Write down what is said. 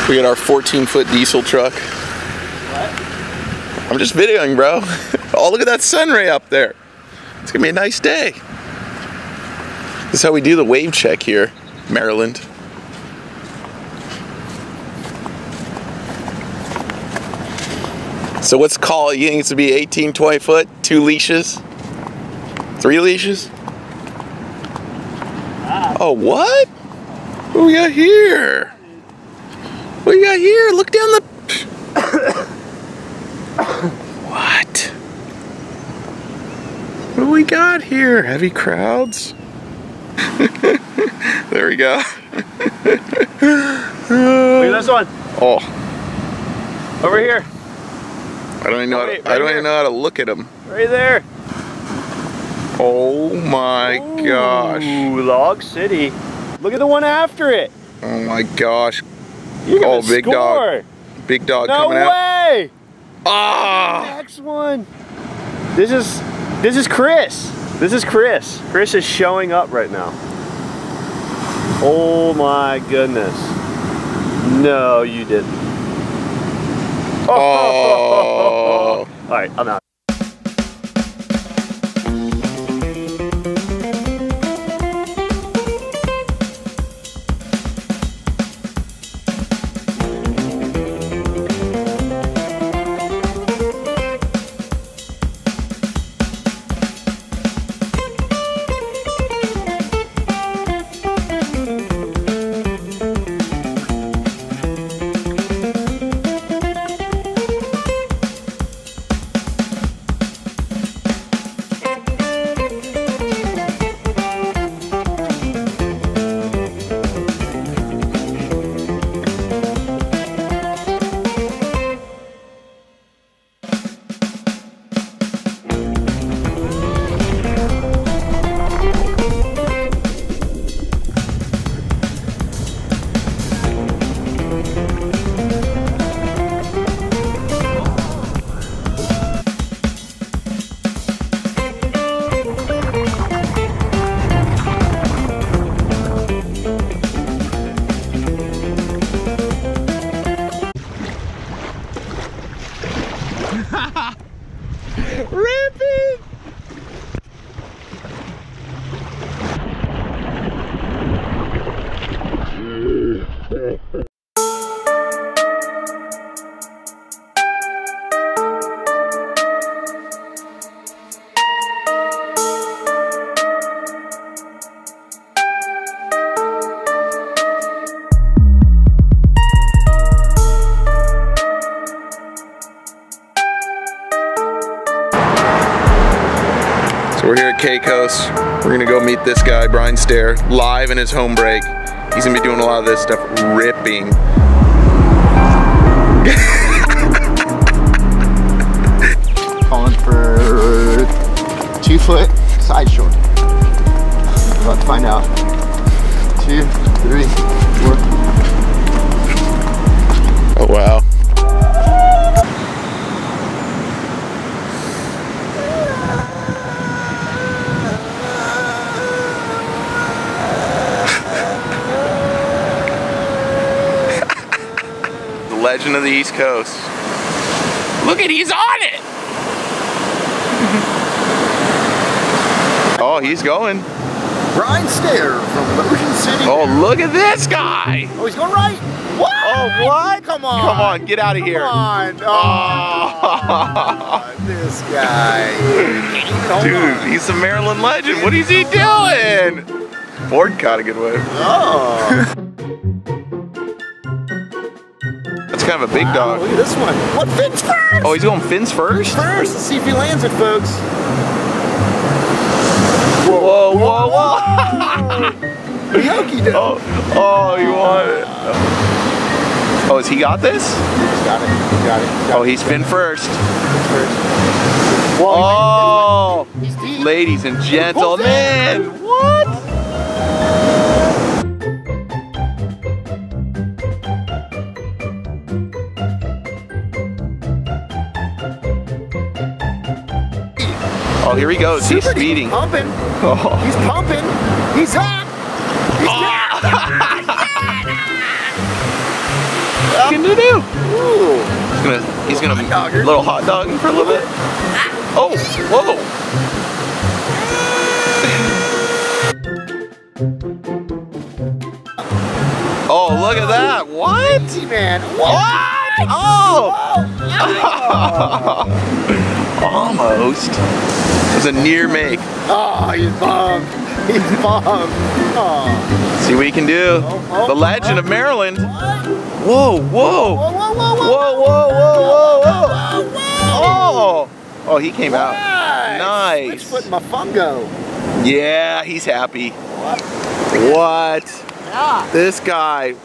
We got our 14-foot diesel truck. What? I'm just videoing, bro. Oh, look at that sun ray up there. It's gonna be a nice day. This is how we do the wave check here, Maryland. So what's call? You think it's to be 18, 20 foot, 2 leashes? 3 leashes? Oh, what? What do we got here? What do you got here? Look down the... What? What do we got here? Heavy crowds? There we go. Look at this one. Oh. Over here. I don't even know. I don't even know how to look at them. Right there. Oh my gosh. Ooh, Log City. Look at the one after it. Oh my gosh. Oh, big dog. Big dog coming out. No way. Ah. Next one. This is Chris. This is Chris. Chris is showing up right now. Oh my goodness. No, you didn't. Oh. All right, I'm out. Ripping! So we're here at Caicos. We're gonna go meet this guy, Brian Stoehr, live in his home break. He's gonna be doing a lot of this stuff, ripping. Calling for 2 foot side short. About to find out. 2, 3, 4. Oh wow. Legend of the East Coast. Look at, he's on it! Oh, he's going. Brian Stoehr from Ocean City. Oh, look at this guy! Oh, he's going right. What? Oh, what? Come on. Come on, get out of here. Come on. Oh. This guy. Dude, he's a Maryland legend. What is he doing? Ford caught a good wave. Oh. That's kind of a big dog. Look at this one. What, fins first? Oh, he's going fins first? First, let's see if he lands it, folks. Whoa, whoa, whoa. Yoki did. Oh, you want it. Oh, has he got this? He's got it. He's got it. Oh, he's fin first. Whoa, Oh, ladies and gentlemen. What? Oh, here he goes. He's speeding. He's pumping. Oh. He's pumping. He's hot. He's looking to do? Ooh. He's gonna Hot dogger. little hot dog for a little bit. Oh, whoa! Oh, look at that! What? Easy, man. What? Oh! Almost. It was a near make. Oh, he's bummed. He's bummed. Oh. See what he can do. The legend of Maryland. Whoa, whoa! Whoa, whoa, whoa, Whoa, whoa, whoa, whoa, whoa! Oh! Oh, he came out. Nice. Switchfoot Mofongo. Yeah, he's happy. What? Yeah. This guy.